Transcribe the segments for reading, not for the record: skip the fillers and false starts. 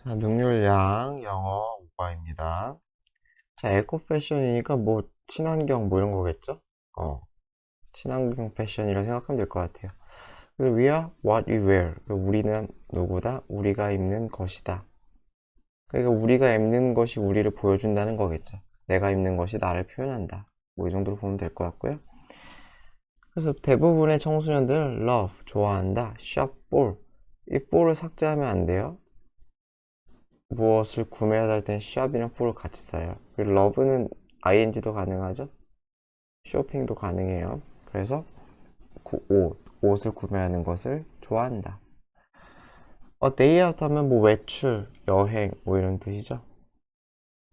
자, 능률량 영어 5과입니다. 자, 에코 패션이니까 뭐 친환경 뭐 이런 거겠죠? 친환경 패션이라 생각하면 될 것 같아요. 그래서 we are what we wear. 우리는 누구다? 우리가 입는 것이다. 그러니까 우리가 입는 것이 우리를 보여준다는 거겠죠. 내가 입는 것이 나를 표현한다. 뭐 이 정도로 보면 될 것 같고요. 그래서 대부분의 청소년들은 love, 좋아한다. shop, ball. 이 ball을 삭제하면 안 돼요. 무엇을 구매하다 할 땐 shop이랑 for를 같이 써요. 그리고 love는 ing도 가능하죠. 쇼핑도 가능해요. 그래서 옷을 구매하는 것을 좋아한다. day out 하면 뭐 외출, 여행 뭐 이런 뜻이죠.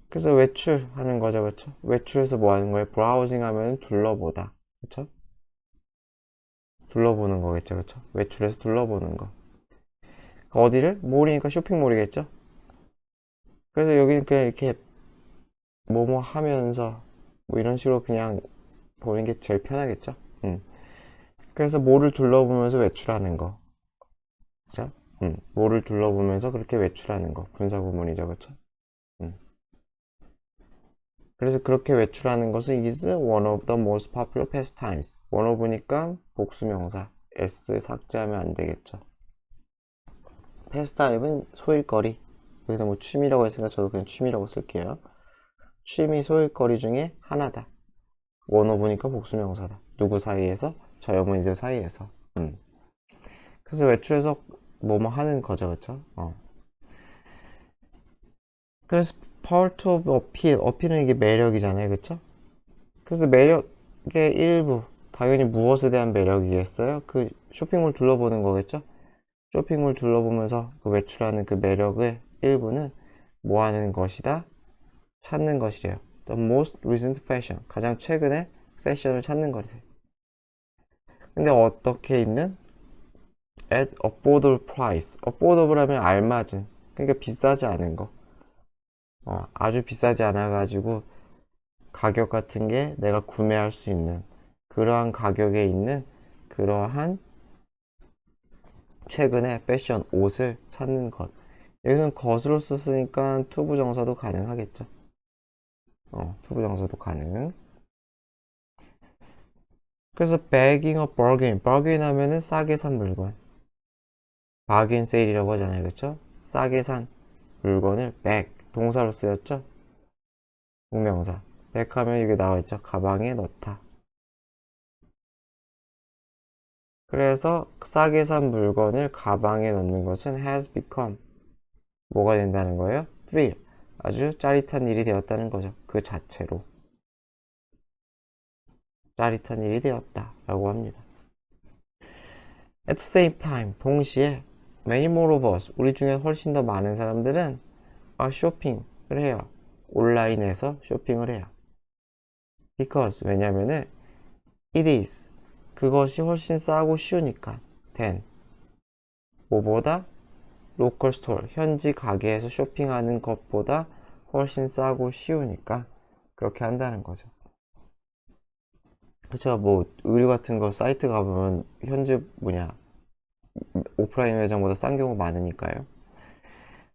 그래서 외출하는 거죠, 그렇죠? 외출해서 뭐 하는 거예요? 브라우징 하면 둘러보다, 그렇죠? 둘러보는 거겠죠, 그렇죠? 외출해서 둘러보는 거. 어디를? 몰이니까 쇼핑몰이겠죠? 그래서 여기는 그냥 이렇게 뭐뭐 하면서 뭐 이런 식으로 그냥 보는 게 제일 편하겠죠? 그래서 뭐를 둘러보면서 외출하는 거. 그죠? 뭐를 둘러보면서 그렇게 외출하는 거. 분사구문이죠, 그쵸? 음. 그래서 그렇게 외출하는 것은 is one of the most popular pastimes. one of니까 복수명사. s 삭제하면 안 되겠죠. pastime은 소일거리. 여기서 뭐 취미라고 했으니까 저도 그냥 취미라고 쓸게요. 취미 소일거리 중에 하나다. one of니까 복수명사다. 누구 사이에서? 저 여머니들 사이에서. 그래서 외출해서 뭐뭐 하는 거죠, 그쵸? 그래서 part of appeal, 어필은 이게 매력이잖아요, 그쵸? 그래서 매력의 일부, 당연히 무엇에 대한 매력이겠어요? 그 쇼핑몰 둘러보는 거겠죠? 쇼핑몰 둘러보면서 그 외출하는 그 매력의 일부는 뭐 하는 것이다? 찾는 것이래요. The most recent fashion, 가장 최근의 패션을 찾는 거래요. 근데 어떻게 입는? At affordable price. affordable 하면 알맞은, 그러니까 비싸지 않은 거. 아주 비싸지 않아가지고 가격 같은 게 내가 구매할 수 있는 그러한 가격에 있는 그러한 최근의 패션 옷을 찾는 것. 여기서는 것으로 썼으니까 투부정사도 가능하겠죠. 투부정사도 가능. 그래서 begging a bargain, bargain 하면은 싸게 산 물건. bargain sale이라고 하잖아요, 그렇죠? 싸게 산 물건을 beg 동사로 쓰였죠. 동명사. beg 하면 이게 나와있죠. 가방에 넣다. 그래서 싸게 산 물건을 가방에 넣는 것은 has become 뭐가 된다는 거예요? thrill 아주 짜릿한 일이 되었다는 거죠. 그 자체로 짜릿한 일이 되었다 라고 합니다. At the same time 동시에 many more of us 우리 중에 훨씬 더 많은 사람들은 쇼핑을 해요. 온라인에서 쇼핑을 해요. Because 왜냐면은 it is 그것이 훨씬 싸고 쉬우니까 than 뭐보다 로컬 스토어, 현지 가게에서 쇼핑하는 것보다 훨씬 싸고 쉬우니까 그렇게 한다는 거죠. 그쵸, 뭐, 의류 같은 거 사이트 가보면 현지 오프라인 매장보다 싼 경우 많으니까요.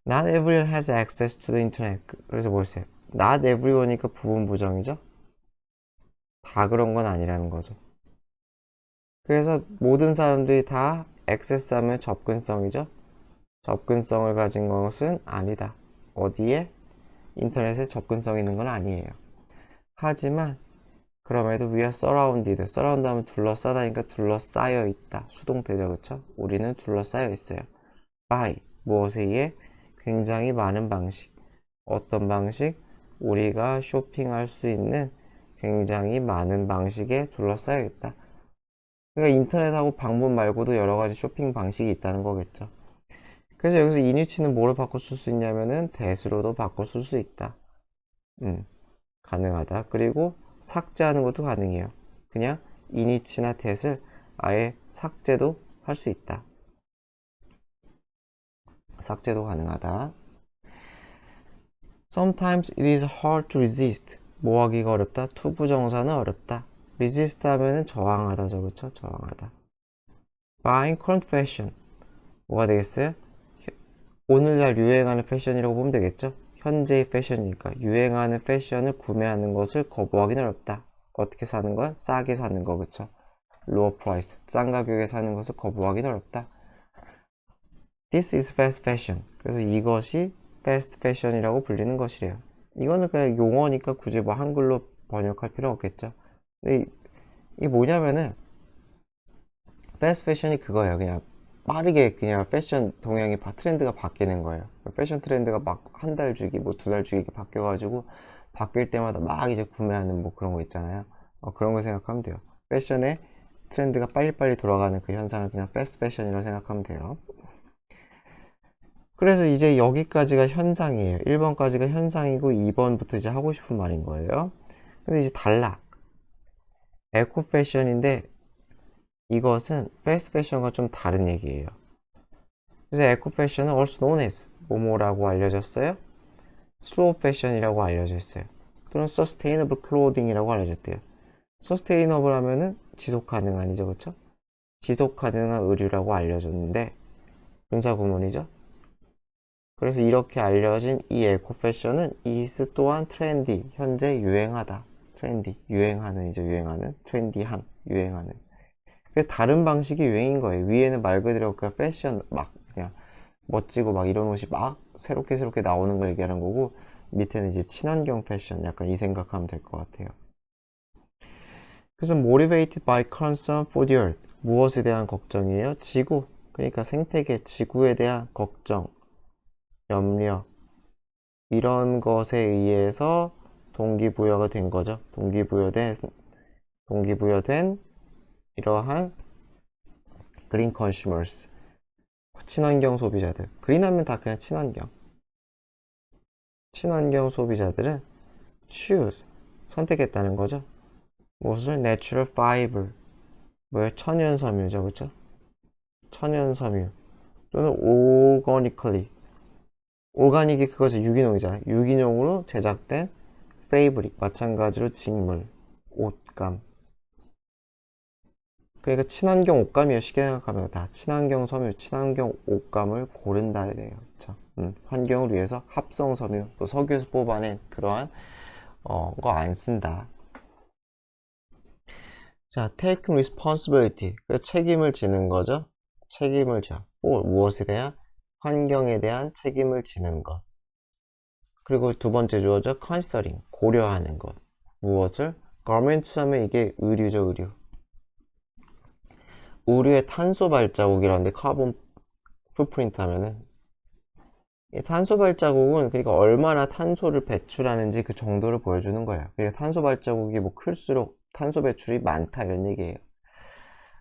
Not everyone has access to the internet. 그래서 뭐였어요? Not everyone이니까 부분 부정이죠? 다 그런 건 아니라는 거죠. 그래서 모든 사람들이 다 액세스 하면 접근성이죠? 접근성을 가진 것은 아니다. 어디에? 인터넷에 접근성 있는 건 아니에요. 하지만 그럼에도 we are surrounded. surround 하면 둘러싸다니까 둘러싸여 있다. 수동태죠, 그쵸? 우리는 둘러싸여 있어요. by 무엇에 의해? 굉장히 많은 방식. 어떤 방식? 우리가 쇼핑할 수 있는 굉장히 많은 방식에 둘러싸여 있다. 그러니까 인터넷하고 방문 말고도 여러 가지 쇼핑 방식이 있다는 거겠죠. 그래서 여기서 인위치는 뭐를 바꿔 쓸 수 있냐면은 대수로도 바꿔 쓸 수 있다. 가능하다. 그리고 삭제하는 것도 가능해요. 그냥 init나 that을 아예 삭제도 할 수 있다. 삭제도 가능하다. Sometimes it is hard to resist. 뭐 하기가 어렵다? 투부정사는 어렵다. resist 하면은 저항하다죠. 그쵸? 저항하다. Buying current fashion. 뭐가 되겠어요? 오늘날 유행하는 패션이라고 보면 되겠죠? 현재의 패션이니까 유행하는 패션을 구매하는 것을 거부하기는 어렵다. 어떻게 사는 거야? 싸게 사는 거, 그쵸? low price, 싼 가격에 사는 것을 거부하기는 어렵다. This is fast fashion. 그래서 이것이 fast fashion이라고 불리는 것이래요. 이거는 그냥 용어니까 굳이 뭐 한글로 번역할 필요 없겠죠. 근데 이게 뭐냐면은 fast fashion이 그거예요. 그냥 빠르게 그냥 패션 동향이 트렌드가 바뀌는 거예요. 패션 트렌드가 막 한 달 주기, 뭐 두 달 주기 이렇게 바뀌어가지고 바뀔 때마다 막 이제 구매하는 뭐 그런 거 있잖아요. 그런 거 생각하면 돼요. 패션의 트렌드가 빨리빨리 돌아가는 그 현상을 그냥 패스트 패션이라고 생각하면 돼요. 그래서 이제 여기까지가 현상이에요. 1번까지가 현상이고 2번부터 이제 하고 싶은 말인 거예요. 근데 이제 달라. 에코 패션인데 이것은 패스트 패션과 좀 다른 얘기예요. 그래서 에코 패션은 also known as 뭐뭐라고 알려졌어요? 슬로우 패션이라고 알려져 있어요. 또는 sustainable clothing이라고 알려졌대요. sustainable 하면은 지속 가능한이죠, 그쵸? 지속 가능한 의류라고 알려졌는데 분사 구문이죠. 그래서 이렇게 알려진 이 에코 패션은 is 또한 트렌디, 현재 유행하다. 트렌디, 유행하는 이제 유행하는, 트렌디한, 유행하는. 그래서 다른 방식의 유행인 거예요. 위에는 말 그대로 그 패션 막 그냥 멋지고 막 이런 옷이 막 새롭게 나오는 걸 얘기하는 거고 밑에는 이제 친환경 패션 약간 이 생각하면 될 것 같아요. 그래서 motivated by concern for the earth 무엇에 대한 걱정이에요? 지구 그러니까 생태계 지구에 대한 걱정 염려 이런 것에 의해서 동기부여가 된 거죠. 동기부여된 이러한 green consumers 친환경 소비자들 그린 하면 다 그냥 친환경 소비자들은 choose 선택했다는 거죠. 무엇을? natural fiber 뭐예요? 천연섬유죠, 그쵸? 천연섬유 또는 organically 올가닉이 그거죠. 유기농이잖아요. 유기농으로 제작된 페이브릭 마찬가지로 직물 옷감 그러니까 친환경 옷감이에요. 쉽게 생각하면 다 친환경 섬유 친환경 옷감을 고른다 이래요. 그쵸? 환경을 위해서 합성 섬유 또 석유에서 뽑아낸 그러한 거 안 쓴다. 자, take responsibility. 책임을 지는 거죠. 책임을 져. 무엇에 대한? 환경에 대한 책임을 지는 것. 그리고 두 번째 주어죠. considering. 고려하는 것. 무엇을? garment 하면 이게 의류죠, 의류. 의류의 탄소 발자국이라는데 카본 풋프린트 하면은 탄소 발자국은 그러니까 얼마나 탄소를 배출하는지 그 정도를 보여주는 거예요. 그러니까 탄소 발자국이 뭐 클수록 탄소 배출이 많다 이런 얘기예요.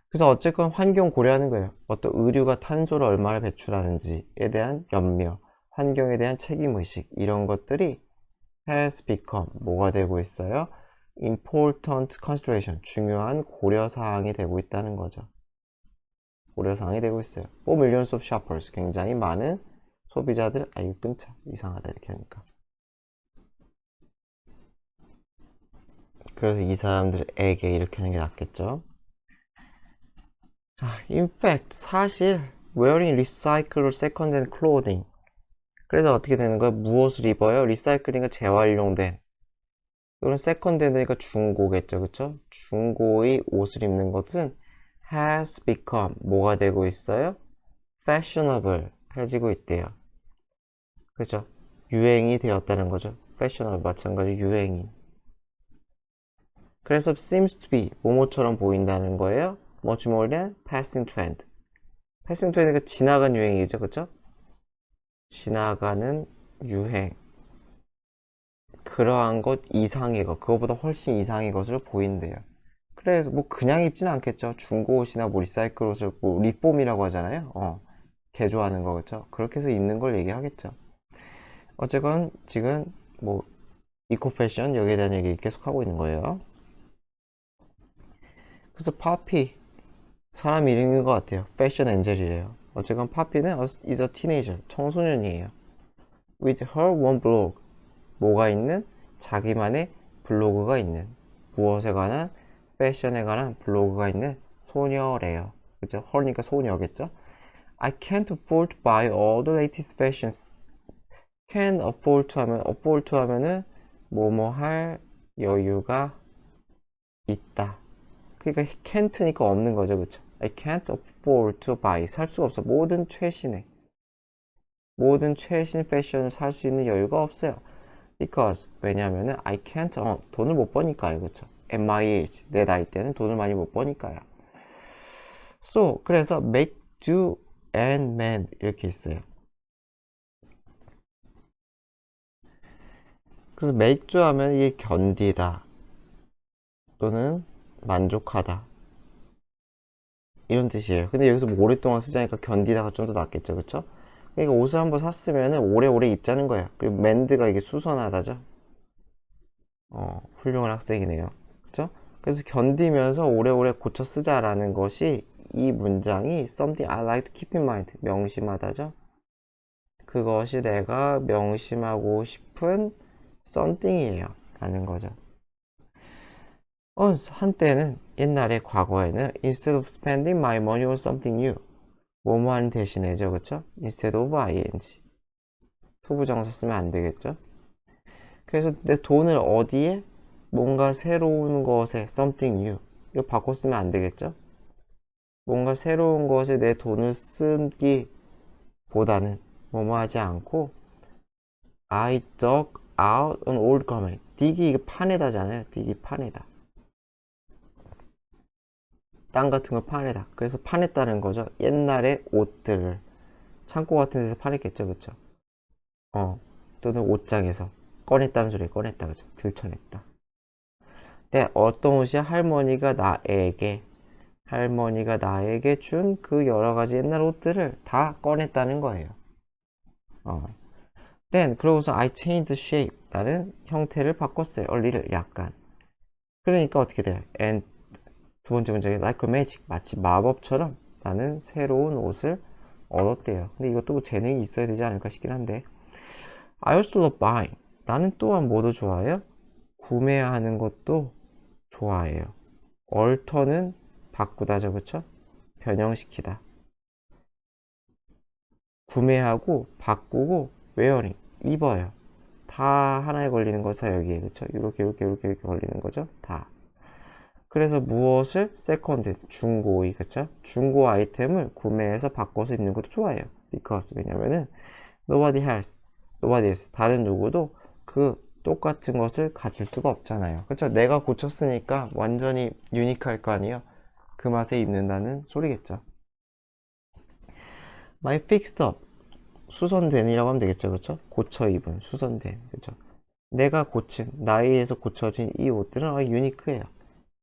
그래서 어쨌건 환경 고려하는 거예요. 어떤 의류가 탄소를 얼마나 배출하는지에 대한 염려, 환경에 대한 책임의식 이런 것들이 has become 뭐가 되고 있어요? important consideration 중요한 고려사항이 되고 있다는 거죠. 고려사항이 되고 있어요. For millions of shoppers 굉장히 많은 소비자들 아유 끔찍 이상하다 이렇게 하니까 그래서 이 사람들에게 이렇게 하는 게 낫겠죠. 자, in fact 사실 wearing recycled second-hand clothing 그래서 어떻게 되는 거예요? 무엇을 입어요? 리사이클링과 재활용된 이런 세컨드니까 중고겠죠, 그쵸? 중고의 옷을 입는 것은 has become 뭐가 되고 있어요? fashionable 해지고 있대요. 그죠? 유행이 되었다는 거죠. fashionable 마찬가지 유행이. 그래서 seems to be 뭐뭐처럼 보인다는 거예요. much more than passing trend. passing trend가 지나간 유행이죠, 그쵸? 지나가는 유행. 그러한 것 이상의 것, 그거보다 훨씬 이상의 것으로 보인대요. 그래서 뭐 그냥 입지는 않겠죠. 중고 옷이나 뭐 리사이클 옷을 뭐 리폼이라고 하잖아요. 개조하는 거 그렇죠. 그렇게 해서 입는 걸 얘기하겠죠. 어쨌건 지금 뭐 이코 패션 여기에 대한 얘기 계속 하고 있는 거예요. 그래서 파피 사람 이름인 것 같아요. 패션 엔젤이래요. 어쨌건 파피는 is a teenager 청소년이에요. with her one blog 뭐가 있는 자기만의 블로그가 있는 무엇에 관한 패션에 관한 블로그가 있는 소녀래요. 그죠? her니까 소녀겠죠? I can't afford to buy all the latest fashions. Can afford to 하면 afford to 하면은 뭐뭐 할 여유가 있다. 그러니까 can't니까 없는 거죠, 그쵸? I can't afford to buy. 살 수가 없어. 모든 최신 패션을 살 수 있는 여유가 없어요. Because 왜냐하면은 I can't 돈을 못 버니까요, 그쵸? At my age 내 나이 때는 돈을 많이 못 버니까요. So 그래서 make do and mend 이렇게 있어요. 그래서 make do 하면 이게 견디다 또는 만족하다 이런 뜻이에요. 근데 여기서 뭐 오랫동안 쓰자니까 견디다가 좀 더 낫겠죠, 그쵸? 그러니까 옷을 한번 샀으면 오래오래 입자는 거야. 그리고 mend가 이게 수선하다죠. 훌륭한 학생이네요. 그쵸? 그래서 견디면서 오래오래 고쳐 쓰자라는 것이 이 문장이 something I like to keep in mind. 명심하다죠? 그것이 내가 명심하고 싶은 something이에요. 라는 거죠. 한때는 옛날에 과거에는 instead of spending my money on something new 뭐뭐 하는 대신에죠. 그쵸? instead of ing 투부정사 쓰면 안 되겠죠? 그래서 내 돈을 어디에? 뭔가 새로운 것에 something new 이거 바꿔 쓰면 안 되겠죠? 뭔가 새로운 것에 내 돈을 쓰기보다는 뭐뭐 하지 않고 I dug out an old garment. dig이 이게 파내다잖아요. dig이 파내다. 땅 같은 걸 파내다. 그래서 파냈다는 거죠. 옛날의 옷들을 창고 같은 데서 파냈겠죠, 그쵸? 또는 옷장에서 꺼냈다는 소리 꺼냈다, 그죠? 들춰냈다. 네, 어떤 옷이 할머니가 나에게 준 그 여러 가지 옛날 옷들을 다 꺼냈다는 거예요. Then 그러고서 I changed the shape. 나는 형태를 바꿨어요. a little 약간. 그러니까 어떻게 돼요? And 두 번째 문장에 like a magic 마치 마법처럼 나는 새로운 옷을 얻었대요. 근데 이것도 뭐 재능이 있어야 되지 않을까 싶긴 한데 I also love buying. 나는 또한 뭐도 좋아해요? 구매하는 것도 좋아해요. alter는 바꾸다죠, 그쵸? 변형시키다. 구매하고 바꾸고 wearing 입어요. 다 하나에 걸리는 거죠, 여기에. 그쵸? 이렇게 걸리는 거죠, 다. 그래서 무엇을 세컨드 중고의 그쵸? 중고 아이템을 구매해서 바꿔서 입는 것도 좋아해요. because 왜냐면은 nobody else 다른 누구도 그 똑같은 것을 가질 수가 없잖아요. 그쵸? 내가 고쳤으니까 완전히 유니크할 거 아니에요. 그 맛에 입는다는 소리겠죠. My fixed up 수선된이라고 하면 되겠죠. 그쵸? 고쳐 입은 수선된 그쵸? 내가 고친 나에 의해서 고쳐진 이 옷들은 유니크해요.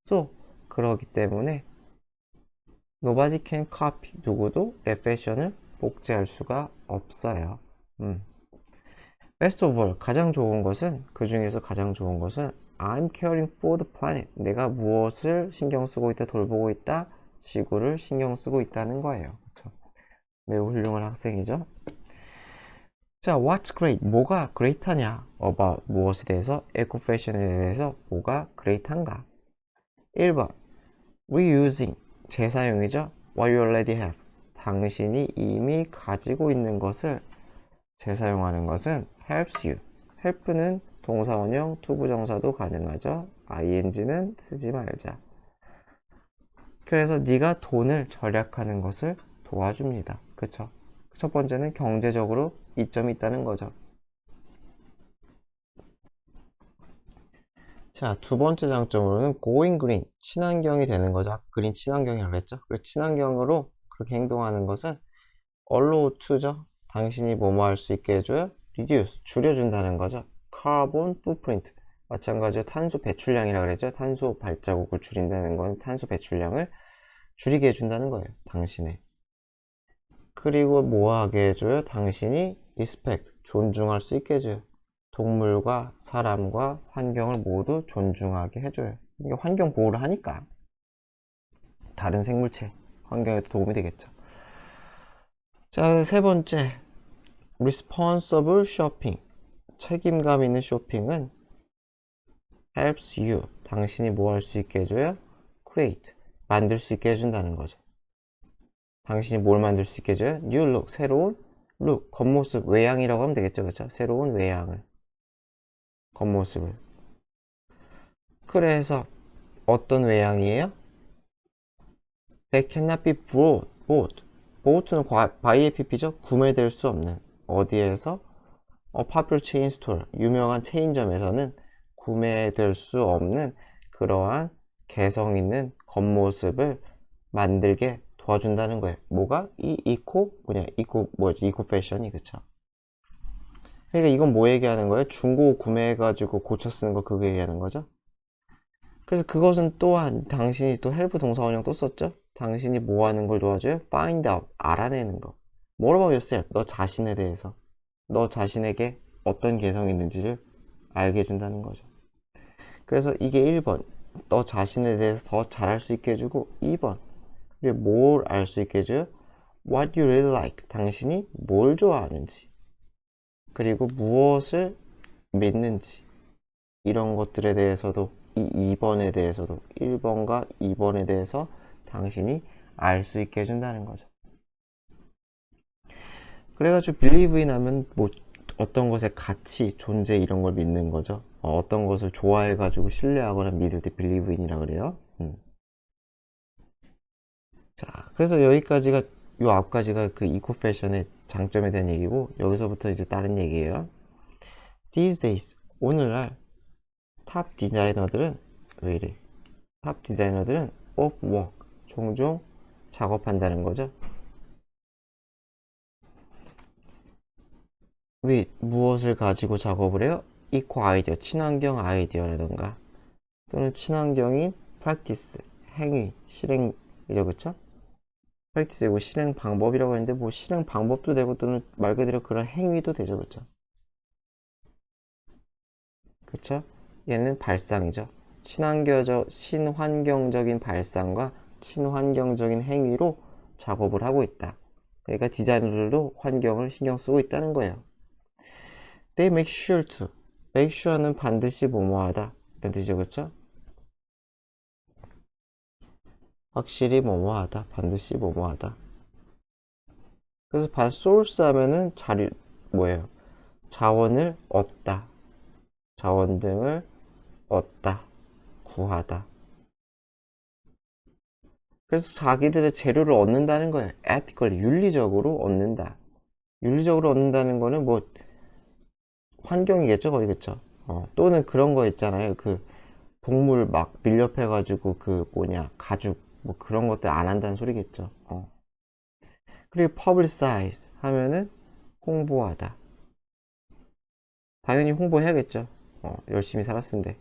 So 그러기 때문에 nobody can copy 누구도 내 패션을 복제할 수가 없어요. Best of all 가장 좋은 것은 그 중에서 가장 좋은 것은 I'm caring for the planet 내가 무엇을 신경 쓰고 있다 돌보고 있다 지구를 신경 쓰고 있다는 거예요. 그렇죠? 매우 훌륭한 학생이죠. 자, what's great? 뭐가 great하냐? about 무엇에 대해서 에코 패션에 대해서 뭐가 great한가? 1번 reusing 재사용이죠. what you already have 당신이 이미 가지고 있는 것을 재사용하는 것은 helps you help는 동사원형 투부정사도 가능하죠. ing는 쓰지 말자. 그래서 네가 돈을 절약하는 것을 도와줍니다. 그쵸? 첫 번째는 경제적으로 이점이 있다는 거죠. 자, 두 번째 장점으로는 going green, 친환경이 되는 거죠. 그린 친환경이라고 했죠. 그 친환경으로 그렇게 행동하는 것은 allow to죠. 당신이 뭐뭐 할 수 있게 해줘요? reduce, 줄여준다는 거죠. carbon footprint, 마찬가지로 탄소 배출량이라고 그랬죠. 탄소 발자국을 줄인다는 건 탄소 배출량을 줄이게 해준다는 거예요. 당신의. 그리고 뭐 하게 해줘요? 당신이 respect, 존중할 수 있게 해줘요. 동물과 사람과 환경을 모두 존중하게 해줘요. 이게 환경 보호를 하니까 다른 생물체 환경에도 도움이 되겠죠. 자, 세 번째 responsible shopping 책임감 있는 쇼핑은 helps you 당신이 뭐 할 수 있게 해줘요? create 만들 수 있게 해준다는 거죠. 당신이 뭘 만들 수 있게 해줘요? New look, 새로운 look, 겉모습, 외양이라고 하면 되겠죠, 그쵸? 새로운 외양을, 겉모습을. 그래서 어떤 외양이에요? They cannot be bought. bought는 by app죠? 구매될 수 없는. 어디에서? popular chain store, 유명한 체인점에서는 구매될 수 없는 그러한 개성 있는 겉모습을 만들게 도와준다는 거예요. 뭐가? 이코 패션이, 그쵸? 그러니까 이건 뭐 얘기하는 거예요? 중고 구매해가지고 고쳐 쓰는 거 그거 얘기하는 거죠? 그래서 그것은 또한 당신이 또 help 동사원형 또 썼죠? 당신이 뭐 하는 걸 도와줘요? find out, 알아내는 거. What about yourself? 너 자신에 대해서. 너 자신에게 어떤 개성이 있는지를 알게 해준다는 거죠. 그래서 이게 1번, 너 자신에 대해서 더 잘할 수 있게 해주고, 2번, 뭘 알 수 있게 해줘요? What you really like, 당신이 뭘 좋아하는지, 그리고 무엇을 믿는지, 이런 것들에 대해서도, 이 2번에 대해서도, 1번과 2번에 대해서 당신이 알 수 있게 해준다는 거죠. 그래가지고 believe in 하면 뭐 어떤 것의 가치, 존재 이런 걸 믿는 거죠. 어떤 것을 좋아해가지고 신뢰하거나 믿을 때 believe in이라 그래요. 자, 그래서 여기까지가 요 앞까지가 그 이코 패션의 장점에 대한 얘기고, 여기서부터 이제 다른 얘기예요. These days, 오늘날 탑 디자이너들은 왜 이래? 탑 디자이너들은 of work, 종종 작업한다는 거죠. with 무엇을 가지고 작업을 해요? 이코 아이디어, 친환경 아이디어라던가, 또는 친환경인 practice, 행위, 실행이죠, 그쵸? practice이고 실행 방법이라고 했는데 뭐 실행 방법도 되고 또는 말 그대로 그런 행위도 되죠, 그쵸? 그쵸? 얘는 발상이죠. 친환경적인 발상과 친환경적인 행위로 작업을 하고 있다. 그러니까 디자이너들도 환경을 신경 쓰고 있다는 거예요. They make sure to. make sure는 반드시 뭐뭐하다. 이런 뜻이죠, 그쵸? 확실히 뭐뭐하다. 반드시 뭐뭐하다. 그래서 source 하면은 뭐예요? 자원을 얻다. 자원 등을 얻다. 구하다. 그래서 자기들의 재료를 얻는다는 거예요. ethical, 윤리적으로 얻는다. 윤리적으로 얻는다는 거는 뭐 환경이겠죠, 거의, 그쵸? 또는 그런 거 있잖아요. 그 동물 막 밀렵해가지고 그 뭐냐 가죽 뭐 그런 것들 안 한다는 소리겠죠. 그리고 publicize 하면은 홍보하다. 당연히 홍보해야겠죠. 열심히 살았는데.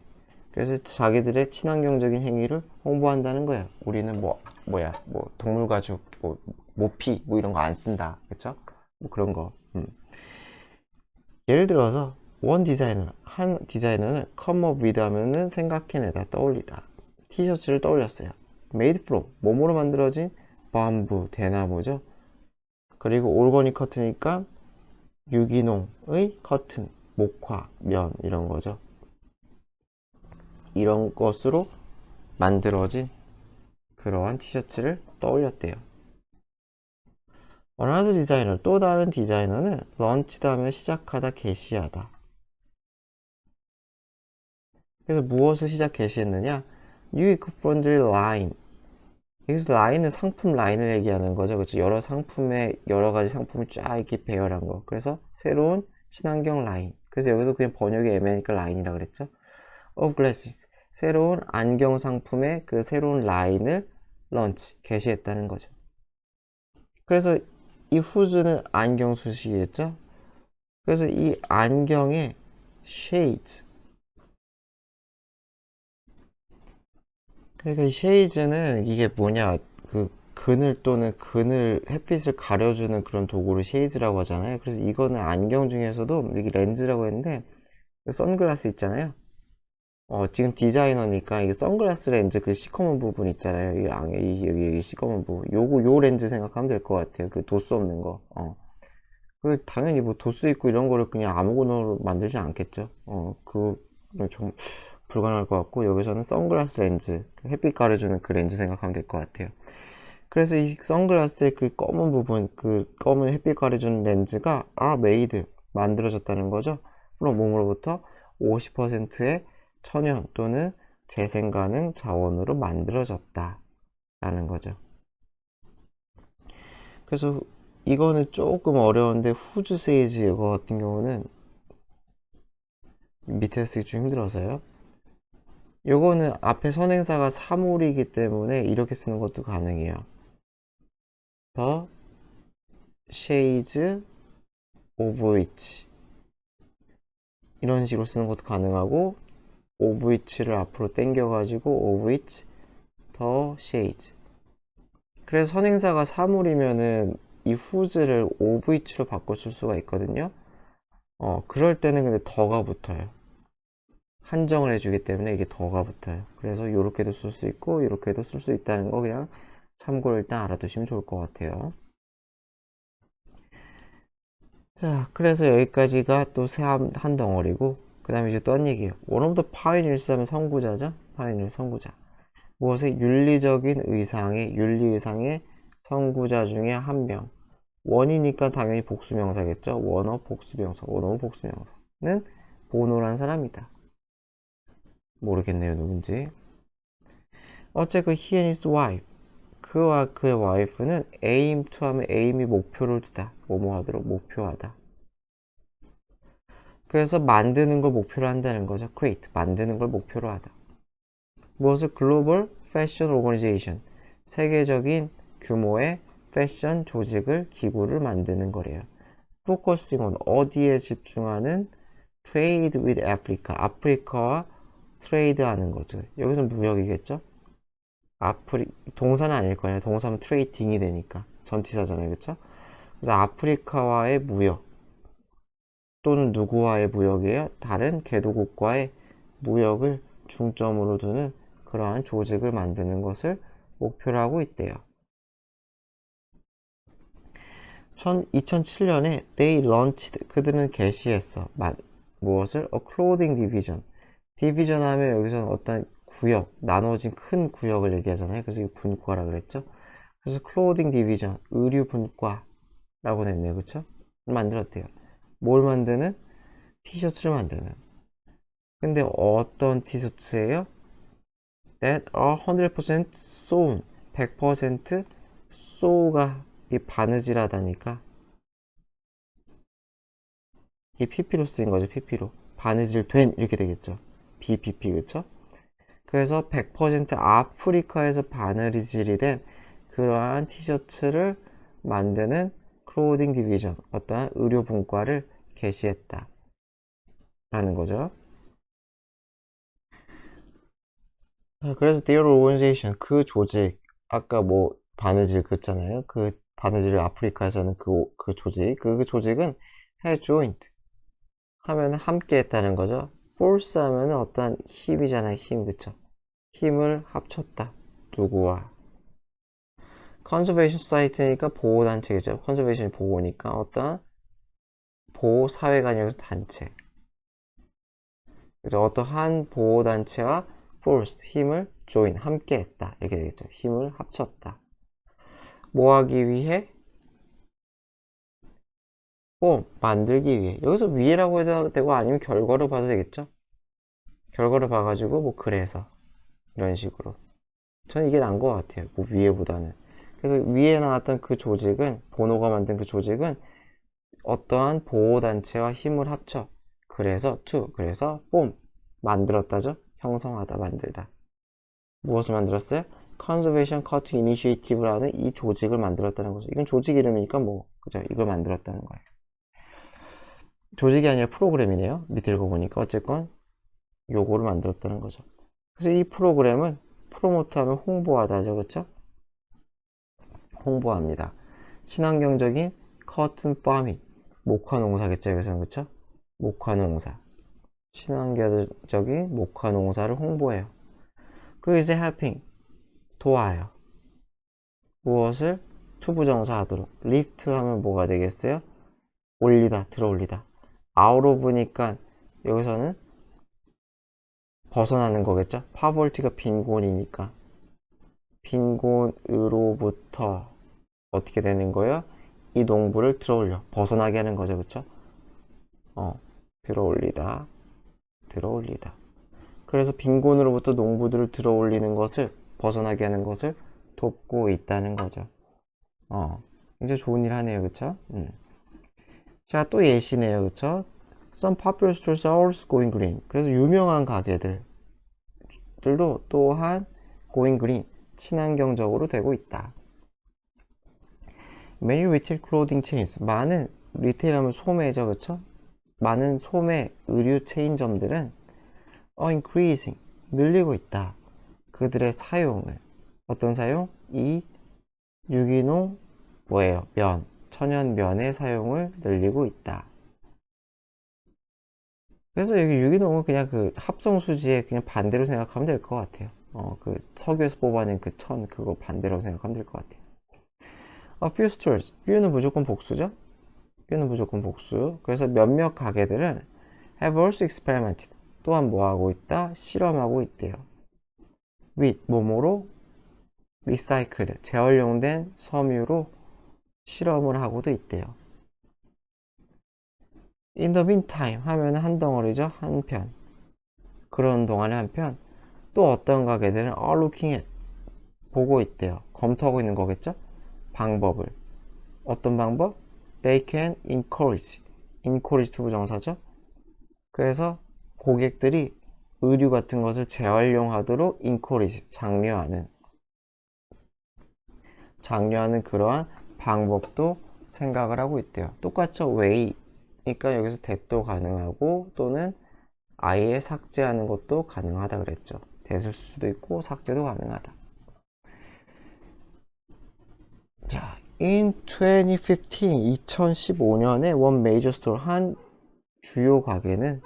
그래서 자기들의 친환경적인 행위를 홍보한다는 거예요. 우리는 뭐 동물 가죽, 뭐 모피 뭐 이런 거 안 쓴다, 그쵸? 뭐 그런 거. 예를 들어서 한 디자이너는 come up with 하면은 생각해내다, 떠올리다. 티셔츠를 떠올렸어요. made from 뭐뭐로 만들어진 밤부, 대나무죠. 그리고 올거닉 커트니까 유기농의 커튼, 목화, 면 이런 거죠. 이런 것으로 만들어진 그러한 티셔츠를 떠올렸대요. 어나더 디자이너, 또 다른 디자이너는 런치다 하면 시작하다, 개시하다. 그래서 무엇을 개시했느냐? New eco-friendly line. 여기서 라인은 상품 라인을 얘기하는 거죠. 그렇죠? 여러 가지 상품을 쫙 이렇게 배열한 거. 그래서 새로운 친환경 라인. 그래서 여기서 그냥 번역이 애매하니까 라인이라 그랬죠. of glasses. 새로운 안경 상품의 그 새로운 라인을 개시했다는 거죠. 그래서 이 후즈는 안경 수식이겠죠. 그래서 이 안경의 shades. 그러니까 이 쉐이즈는 이게 뭐냐, 그 그늘 또는 햇빛을 가려주는 그런 도구를 쉐이드라고 하잖아요. 그래서 이거는 안경 중에서도 이게 렌즈라고 했는데, 선글라스 있잖아요. 지금 디자이너니까 이게 선글라스 렌즈 그 시커먼 부분 있잖아요. 여기 시커먼 부분. 요 렌즈 생각하면 될 것 같아요. 그 도수 없는 거. 그 당연히 뭐 도수 있고 이런 거를 그냥 아무거나 만들지 않겠죠. 그좀 불가능할 것 같고, 여기서는 선글라스 렌즈, 햇빛 가려주는 그 렌즈 생각하면 될 것 같아요. 그래서 이 선글라스의 그 검은 부분, 그 검은 햇빛 가려주는 렌즈가 are made, 만들어졌다는 거죠. 그럼 몸으로부터 50%의 천연 또는 재생 가능 자원으로 만들어졌다 라는 거죠. 그래서 이거는 조금 어려운데 후즈 세이지 이거 같은 경우는 밑에 쓰기 좀 힘들어서요. 요거는 앞에 선행사가 사물이기 때문에 이렇게 쓰는 것도 가능해요. The shades of which 이런 식으로 쓰는 것도 가능하고 of which를 앞으로 당겨가지고 of which the shades. 그래서 선행사가 사물이면은 이 whose를 of which로 바꿔 쓸 수가 있거든요. 그럴 때는 근데 더가 붙어요. 한정을 해주기 때문에 이게 더가 붙어요. 그래서 이렇게도 쓸 수 있고 이렇게도 쓸 수 있다는 거 그냥 참고로 일단 알아두시면 좋을 것 같아요. 자, 그래서 여기까지가 또 새 한 덩어리고 그 다음에 이제 또 한 얘기예요. One of the pioneers 하면 선구자죠. 파이니어 선구자. 무엇의 윤리적인 의상의 윤리의상의 선구자 중에 한 명. 원이니까 당연히 복수명사겠죠. 원어 복수명사. 원어 복수명사는 보노란 사람이다. 모르겠네요 누군지. 어쨌든 he and his wife, 그와 그의 와이프는 aim to 하면 aim이 목표를 두다, 뭐뭐 하도록 목표하다. 그래서 만드는 걸 목표로 한다는 거죠. create, 만드는 걸 목표로 하다. 무엇을 글로벌 패션 오거니제이션, 세계적인 규모의 패션 조직을 기구를 만드는 거래요. focusing on, 어디에 집중하는, trade with Africa, 아프리카와 트레이드 하는 거죠. 여기서 무역이겠죠? 동사는 아닐 거예요. 동사면 트레이딩이 되니까. 전치사잖아요. 그쵸? 그래서 아프리카와의 무역 또는 누구와의 무역이에요? 다른 개도국과의 무역을 중점으로 두는 그러한 조직을 만드는 것을 목표로 하고 있대요. 2007년에 they launched, 그들은 개시했어. 무엇을? A clothing division. 디비전 하면 여기서는 어떤 구역, 나눠진 큰 구역을 얘기하잖아요. 그래서 이거 분과라 그랬죠. 그래서 clothing division, 의류 분과라고 냈네요. 그쵸? 만들었대요. 뭘 만드는? 티셔츠를 만드는. 근데 어떤 티셔츠예요? That are 100% sewn. 100% sew가 이 바느질하다니까 이게 PP로 쓰인 거죠. PP로. 바느질 된 이렇게 되겠죠. BPP 그쵸? 그래서 100% 아프리카에서 바느질이 된 그러한 티셔츠를 만드는 클로딩 디비전, 어떠한 의료 분과를 개시했다 라는 거죠. 그래서 their organization, 그 조직, 아까 뭐 바느질 그랬잖아요. 그 바느질을 아프리카에서는 그 조직, 그 조직은 has joined 하면 함께 했다는 거죠. force 하면 어떤 힘이잖아요. 힘, 그쵸? 힘을 합쳤다. 누구와? 컨저베이션 사이트니까 보호단체겠죠. 컨저베이션이 보호니까 어떤 보호사회가 아니라 단체. 그래서 어떠한 보호단체와 force, 힘을 join, 함께 했다. 이렇게 되겠죠. 힘을 합쳤다. 뭐 하기 위해? 만들기 위해. 여기서 위에라고 해도 되고 아니면 결과로 봐도 되겠죠. 결과를 봐가지고 뭐 그래서 이런 식으로. 저는 이게 나은 것 같아요. 뭐 위에보다는. 그래서 위에 나왔던 그 조직은, 보노가 만든 그 조직은 어떠한 보호단체와 힘을 합쳐. 그래서 그래서 form, 만들었다죠. 형성하다, 만들다. 무엇을 만들었어요? Conservation Cutting Initiative라는 이 조직을 만들었다는 거죠. 이건 조직 이름이니까 뭐 그죠? 이걸 만들었다는 거예요. 조직이 아니라 프로그램이네요. 밑에 읽어보니까 어쨌건 요거를 만들었다는 거죠. 그래서 이 프로그램은 프로모트하면 홍보하다죠, 그렇죠? 홍보합니다. 친환경적인 커튼 파밍, 목화 농사겠죠, 여기서는 그렇죠? 목화 농사, 친환경적인 목화 농사를 홍보해요. 그리고 이제 helping, 도와요. 무엇을? 투부정사 하도록. lift 하면 뭐가 되겠어요? 올리다, 들어올리다. out of니까 여기서는 벗어나는 거겠죠? poverty가 빈곤이니까 빈곤으로부터 어떻게 되는 거예요? 이 농부를 들어올려. 벗어나게 하는 거죠. 그쵸? 들어올리다. 들어올리다. 그래서 빈곤으로부터 농부들을 들어올리는 것을, 벗어나게 하는 것을 돕고 있다는 거죠. 이제 좋은 일 하네요. 그쵸? 자, 또 예시네요. 그쵸? Some popular stores are also going green. 그래서 유명한 가게들도 또한 going green, 친환경적으로 되고 있다. Many retail clothing chains, 많은 리테일하면 소매죠. 그쵸? 많은 소매 의류 체인점들은 increasing, 늘리고 있다. 그들의 사용을. 어떤 사용? 이 유기농 뭐예요? 면, 천연면의 사용을 늘리고 있다. 그래서 여기 유기농은 그냥 그 합성수지의 그냥 반대로 생각하면 될 것 같아요. 그 석유에서 뽑아낸 그 천, 그거 반대로 생각하면 될 것 같아요. A few stores. few는 무조건 복수죠? few는 무조건 복수. 그래서 몇몇 가게들은 have also experimented. 또한 뭐 하고 있다? 실험하고 있대요. with, 뭐뭐로? recycled, 재활용된 섬유로 실험을 하고도 있대요. In the meantime 하면 한 덩어리죠. 한편. 그런 동안에 한편 또 어떤 가게들은 are looking at, 보고 있대요. 검토하고 있는 거겠죠? 방법을. 어떤 방법? They can encourage. encourage 투부정사죠? 그래서 고객들이 의류 같은 것을 재활용하도록 encourage, 장려하는 그러한 방법도 생각을 하고 있대요. 똑같죠? way. 그러니까 여기서 that도 가능하고 또는 아예 삭제하는 것도 가능하다 그랬죠. that을 쓸 수도 있고 삭제도 가능하다. 자, in 2015, 2015년에 one major store, 한 주요 가게는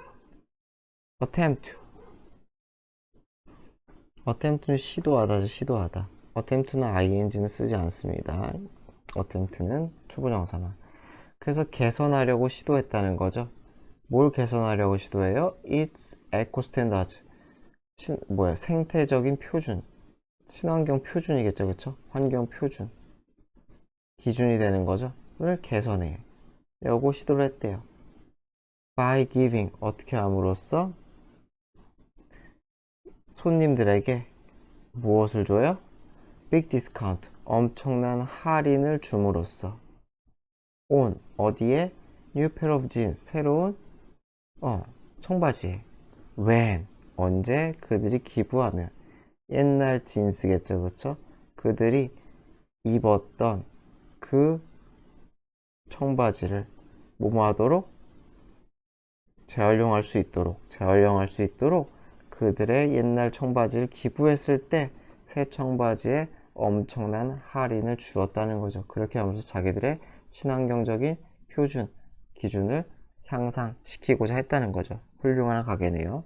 attempt는 시도하다죠. 시도하다. attempt는 ing는 쓰지 않습니다. attempt는 투부정사만. 그래서 개선하려고 시도했다는 거죠. 뭘 개선하려고 시도해요? It's eco standards. 생태적인 표준. 친환경 표준이겠죠. 그쵸? 환경 표준. 기준이 되는 거죠. 를 개선해. 요거 시도를 했대요. By giving. 어떻게 함으로써? 손님들에게 무엇을 줘요? Big discount. 엄청난 할인을 줌으로써. On. 어디에? New pair of jeans. 새로운 청바지에. When. 언제? 그들이 기부하면. 옛날 진스겠죠. 그쵸? 그들이 입었던 그 청바지를 뭐뭐 하도록? 재활용할 수 있도록 그들의 옛날 청바지를 기부했을 때 새 청바지에 엄청난 할인을 주었다는 거죠. 그렇게 하면서 자기들의 친환경적인 표준, 기준을 향상시키고자 했다는 거죠. 훌륭한 가게네요.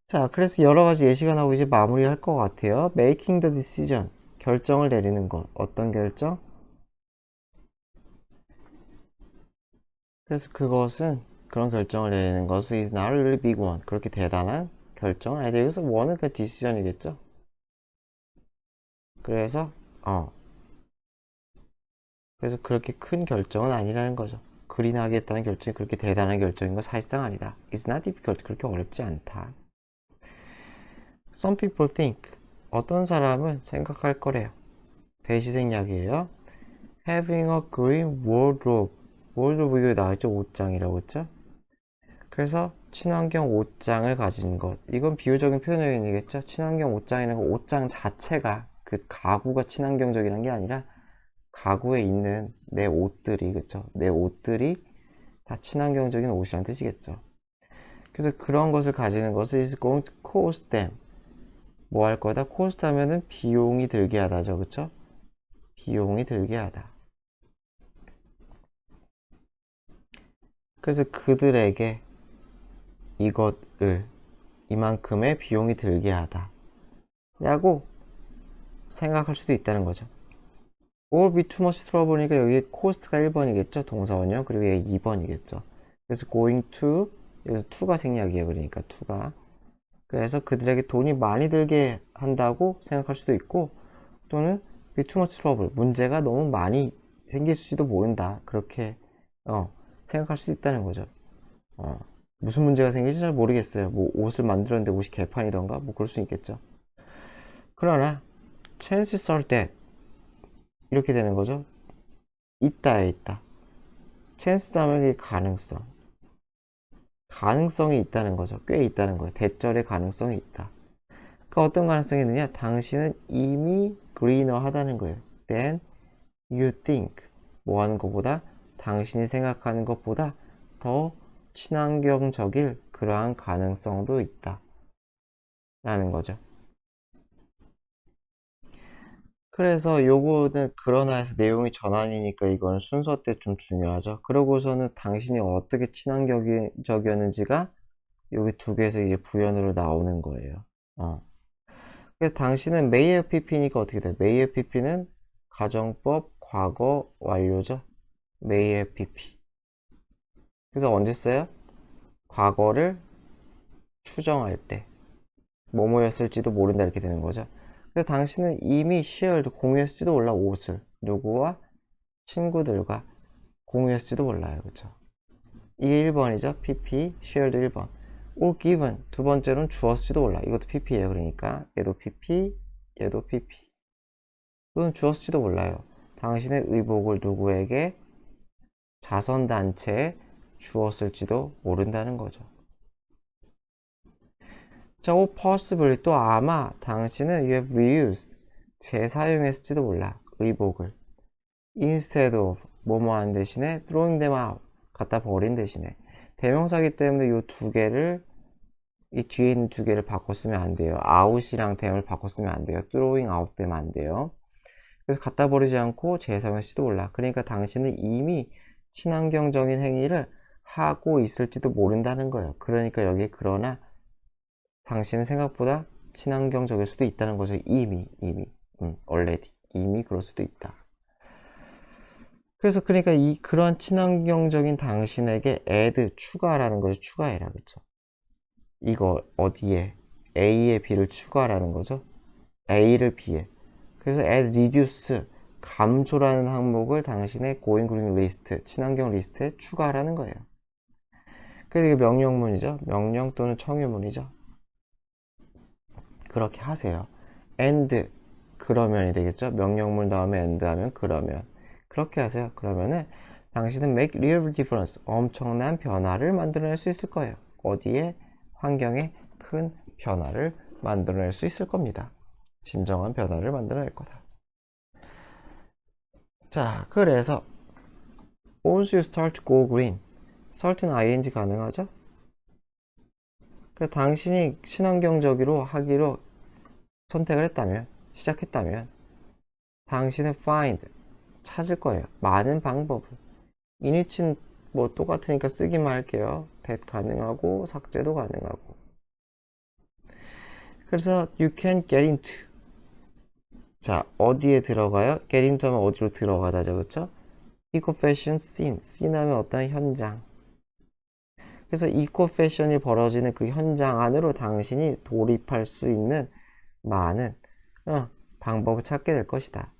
자, 그래서 여러 가지 예시가 나오고 이제 마무리할 것 같아요. Making the decision. 결정을 내리는 것. 어떤 결정? 그래서 그런 결정을 내리는 것은 is not a really big one. 그렇게 대단한 결정? 아니, 여기서 one은 그 decision이겠죠? 그래서 그렇게 큰 결정은 아니라는 거죠. 그린 하겠다는 결정이 그렇게 대단한 결정인 건 사실상 아니다. It's not difficult. 그렇게 어렵지 않다. Some people think. 어떤 사람은 생각할 거래요. 대시생략이에요. Having a green wardrobe. wardrobe 이거 나왔죠? 옷장이라고 했죠? 그래서 친환경 옷장을 가진 것. 이건 비유적인 표현이겠죠? 친환경 옷장이라는 건 옷장 자체가 그 가구가 친환경적이라는 게 아니라 가구에 있는 내 옷들이, 그쵸? 내 옷들이 다 친환경적인 옷이라는 뜻이겠죠. 그래서 그런 것을 가지는 것은 is going to cost them. 뭐 할 거다? cost 하면은 비용이 들게 하다죠. 그쵸? 비용이 들게 하다. 그래서 그들에게 이것을 이만큼의 비용이 들게 하다 라고 생각할 수도 있다는 거죠. or be too much trouble니까 여기 cost가 1번이겠죠. 동사원형. 그리고 여기 2번이겠죠. 그래서 going to, 여기서 to가 생략이에요. 그러니까 to가. 그래서 그들에게 돈이 많이 들게 한다고 생각할 수도 있고, 또는 be too much trouble, 문제가 너무 많이 생길지도 모른다. 그렇게 생각할 수 있다는 거죠. 무슨 문제가 생길지 잘 모르겠어요. 뭐 옷을 만들었는데 옷이 개판이던가 뭐 그럴 수 있겠죠. 그러나 chances are that 이렇게 되는 거죠. 있다에 있다. chance 하면 이 가능성이 있다는 거죠. 꽤 있다는 거예요. 대절의 가능성이 있다. 그 어떤 가능성이 있느냐? 당신은 이미 greener 하다는 거예요. than you think. 뭐 하는 것보다, 당신이 생각하는 것보다 더 친환경적일 그러한 가능성도 있다. 라는 거죠. 그래서 요거는 그러나 해서 내용이 전환이니까 이건 순서 때 좀 중요하죠. 그러고서는 당신이 어떻게 친환경적이었는지가 여기 두 개에서 이제 부연으로 나오는 거예요. 그래서 당신은 may have pp니까 어떻게 돼요? may have pp는 가정법 과거 완료죠. may have pp. 그래서 언제 써요? 과거를 추정할 때. 뭐뭐였을지도 모른다 이렇게 되는 거죠. 그래서 당신은 이미 shared 공유했을지도 몰라 옷을 누구와 친구들과 공유했을지도 몰라요. 그쵸? 이게 1번이죠. pp shared 1번. or given 두 번째로는 주었을지도 몰라. 이것도 pp예요. 그러니까 얘도 pp 얘도 pp. 또는 주었을지도 몰라요. 당신의 의복을 누구에게 자선단체에 주었을지도 모른다는 거죠. 자, or possibly 또 아마 당신은 you have reused 재사용했을지도 몰라. 의복을 instead of 뭐뭐 하는 대신에 throwing them out 갖다 버린 대신에 대명사기 때문에 이 두 개를 이 뒤에 있는 두 개를 바꿔 쓰면 안 돼요. out이랑 them을 바꿔 쓰면 안 돼요. throwing out 되면 안 돼요. 그래서 갖다 버리지 않고 재사용했을지도 몰라. 그러니까 당신은 이미 친환경적인 행위를 하고 있을지도 모른다는 거예요. 그러니까 여기 그러나 당신은 생각보다 친환경적일 수도 있다는 거죠. 이미 already 이미 그럴 수도 있다. 그래서 그러니까 그런 친환경적인 당신에게 add 추가라는 거죠. 추가해라. 그쵸? 이거 어디에 A에 B를 추가하라는 거죠. A를 B에. 그래서 add reduce 감소라는 항목을 당신의 going green list 친환경 리스트에 추가하라는 거예요. 그래서 이게 명령문이죠. 명령 또는 청유문이죠. 그렇게 하세요. and 그러면이 되겠죠. 명령문 다음에 and 하면 그러면. 그렇게 하세요. 그러면은 당신은 make real difference 엄청난 변화를 만들어낼 수 있을 거예요. 어디에? 환경에 큰 변화를 만들어낼 수 있을 겁니다. 진정한 변화를 만들어낼 거다. 자, 그래서 once you start to go green start는 ing 가능하죠? 그 당신이 친환경적으로 하기로 선택을 했다면, 시작했다면 당신은 find 찾을 거예요. 많은 방법을. init은 뭐 똑같으니까 쓰기만 할게요. that 가능하고 삭제도 가능하고. 그래서 you can get into. 자, 어디에 들어가요? get into 하면 어디로 들어가다죠. 그쵸? eco fashion scene. scene 하면 어떤 현장. 그래서 eco fashion이 벌어지는 그 현장 안으로 당신이 돌입할 수 있는 많은 방법을 찾게 될 것이다.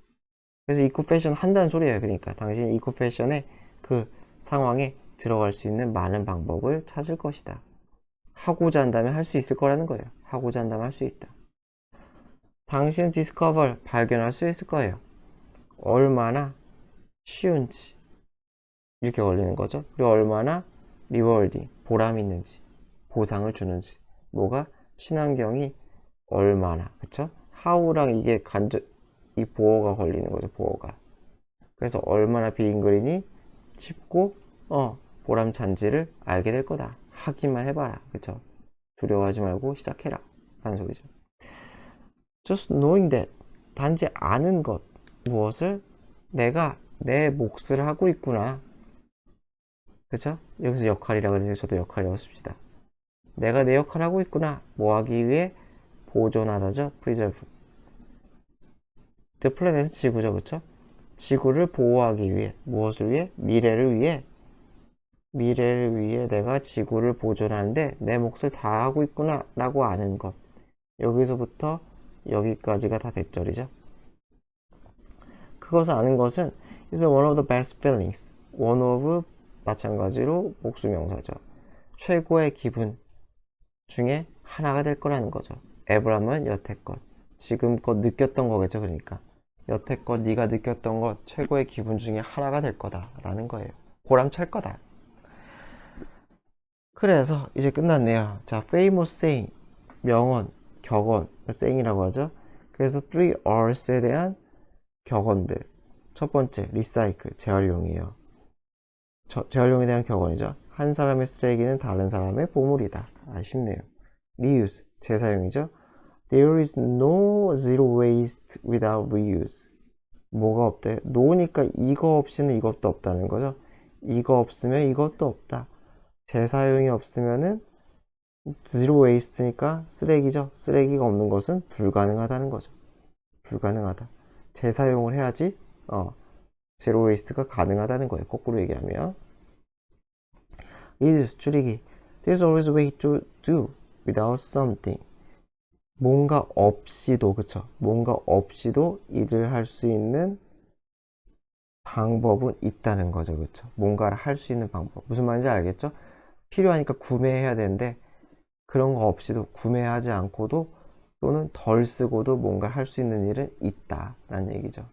그래서 eco fashion 한다는 소리예요. 그러니까 당신이 eco fashion의 그 상황에 들어갈 수 있는 많은 방법을 찾을 것이다. 하고자 한다면 할 수 있을 거라는 거예요. 하고자 한다면 할 수 있다. 당신은 discover 발견할 수 있을 거예요. 얼마나 쉬운지 이렇게 걸리는 거죠. 그리고 얼마나 rewarding 보람 있는지 보상을 주는지 뭐가 친환경이 얼마나 그쵸? how랑 이게 이 보어가 걸리는 거죠. 보어가. 그래서 얼마나 비인그린이 쉽고 보람찬지를 알게 될 거다. 하기만 해봐라. 그쵸? 두려워하지 말고 시작해라. 하는 소리죠. Just knowing that 단지 아는 것 무엇을 내가 내 몫을 하고 있구나. 그쵸? 여기서 역할이라 그러니까 저도 역할이라고 씁시다. 내가 내 역할을 하고 있구나. 뭐 하기 위해? 보존하다죠. preserve. The planet은 지구죠. 그쵸? 지구를 보호하기 위해 무엇을 위해? 미래를 위해 미래를 위해 내가 지구를 보존하는데 내 몫을 다 하고 있구나 라고 아는 것. 여기서부터 여기까지가 다 대절이죠. 그것을 아는 것은 is one of the best feelings. one of 마찬가지로 복수명사죠. 최고의 기분 중에 하나가 될 거라는 거죠. ever하면 여태껏. 지금껏 느꼈던 거겠죠. 그러니까 여태껏 네가 느꼈던 것 최고의 기분 중에 하나가 될 거다 라는 거예요. 보람찰 거다. 그래서 이제 끝났네요. 자, famous saying, 명언, 격언, saying이라고 하죠. 그래서 3Rs에 대한 격언들. 첫 번째, recycle, 재활용이에요. 재활용에 대한 격언이죠. 한 사람의 쓰레기는 다른 사람의 보물이다. 쉽네요. reuse, 재사용이죠. There is no zero waste without reuse. 뭐가 없대? 노니까 이거 없이는 이것도 없다는 거죠. 이거 없으면 이것도 없다. 재사용이 없으면은 zero waste니까 쓰레기죠. 쓰레기가 없는 것은 불가능하다는 거죠. 불가능하다. 재사용을 해야지 zero waste가 가능하다는 거예요. 거꾸로 얘기하면 reduce, 줄이기. There's always a way to do without something. 뭔가 없이도, 그쵸? 뭔가 없이도 일을 할 수 있는 방법은 있다는 거죠. 그쵸? 뭔가를 할 수 있는 방법. 무슨 말인지 알겠죠? 필요하니까 구매해야 되는데 그런 거 없이도 구매하지 않고도 또는 덜 쓰고도 뭔가 할 수 있는 일은 있다라는 얘기죠.